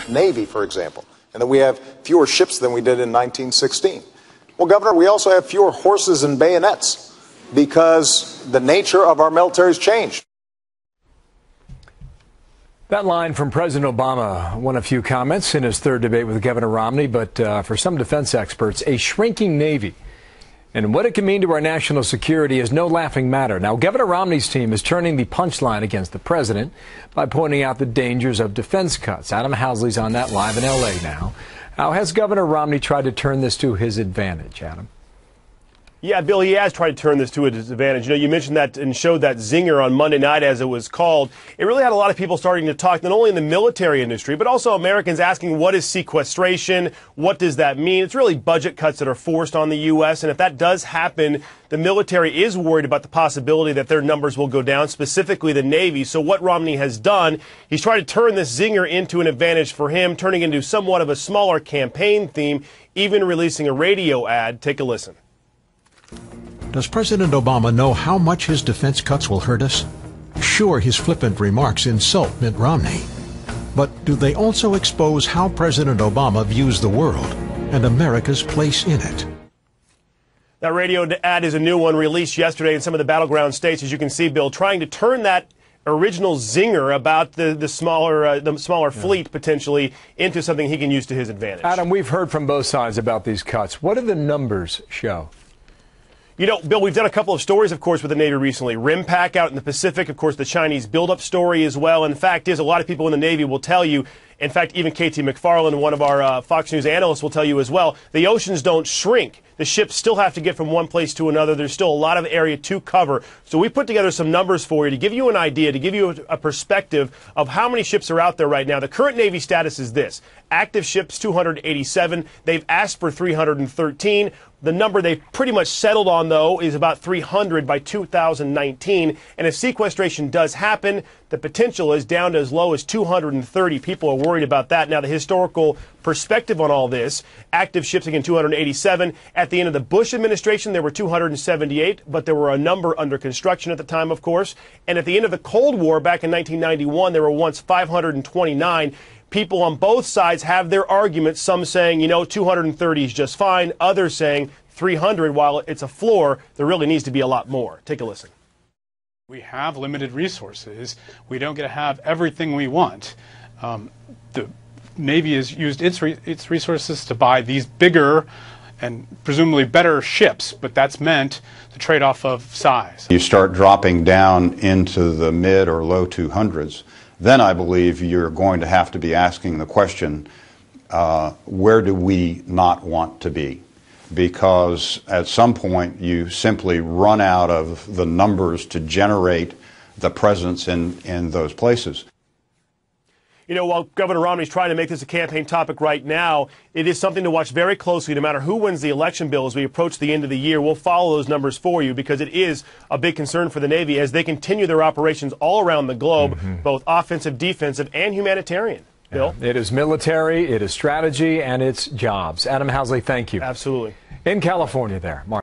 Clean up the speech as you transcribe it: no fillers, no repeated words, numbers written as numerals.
Navy, for example, and that we have fewer ships than we did in 1916. Well, Governor, we also have fewer horses and bayonets because the nature of our military has changed. That line from President Obama won a few comments in his third debate with Governor Romney, but for some defense experts, a shrinking Navy and what it can mean to our national security is no laughing matter. Now, Governor Romney's team is turning the punchline against the president by pointing out the dangers of defense cuts. Adam Housley's on that live in L.A. now. How has Governor Romney tried to turn this to his advantage, Adam? Yeah, Bill, he has tried to turn this to his advantage. You know, you mentioned that and showed that zinger on Monday night, as it was called. It really had a lot of people starting to talk, not only in the military industry, but also Americans asking, what is sequestration? What does that mean? It's really budget cuts that are forced on the U.S., and if that does happen, the military is worried about the possibility that their numbers will go down, specifically the Navy. So what Romney has done, he's tried to turn this zinger into an advantage for him, turning into somewhat of a smaller campaign theme, even releasing a radio ad. Take a listen. Does President Obama know how much his defense cuts will hurt us? Sure, his flippant remarks insult Mitt Romney. But do they also expose how President Obama views the world and America's place in it? That radio ad is a new one released yesterday in some of the battleground states, as you can see, Bill, trying to turn that original zinger about the smaller fleet potentially into something he can use to his advantage. Adam, we've heard from both sides about these cuts. What do the numbers show? You know, Bill, we've done a couple of stories, of course, with the Navy recently. RIMPAC out in the Pacific, of course, the Chinese buildup story as well. And the fact is, a lot of people in the Navy will tell you, in fact, even K.T. McFarland, one of our Fox News analysts, will tell you as well, the oceans don't shrink. The ships still have to get from one place to another. There's still a lot of area to cover. So we put together some numbers for you to give you an idea, to give you a perspective of how many ships are out there right now. The current Navy status is this. Active ships, 287. They've asked for 313. The number they've pretty much settled on, though, is about 300 by 2019. And if sequestration does happen, the potential is down to as low as 230. People are worried about that. Now, the historical perspective on all this, active ships, again, 287. At the end of the Bush administration, there were 278, but there were a number under construction at the time, of course. And at the end of the Cold War, back in 1991, there were once 529. People on both sides have their arguments, some saying, 230 is just fine, others saying 300, while it's a floor, there really needs to be a lot more. Take a listen. We have limited resources. We don't get to have everything we want. The Navy has used its resources to buy these bigger and presumably better ships, but that's meant the trade-off of size. You start dropping down into the mid or low 200s. Then I believe you're going to have to be asking the question, where do we not want to be? Because at some point you simply run out of the numbers to generate the presence in those places. While Governor Romney is trying to make this a campaign topic right now, it is something to watch very closely no matter who wins the election, Bill. As we approach the end of the year, we'll follow those numbers for you because it is a big concern for the Navy as they continue their operations all around the globe, both offensive, defensive, and humanitarian. Bill? It is military, it is strategy, and it's jobs. Adam Housley, thank you. Absolutely. In California there, Mark.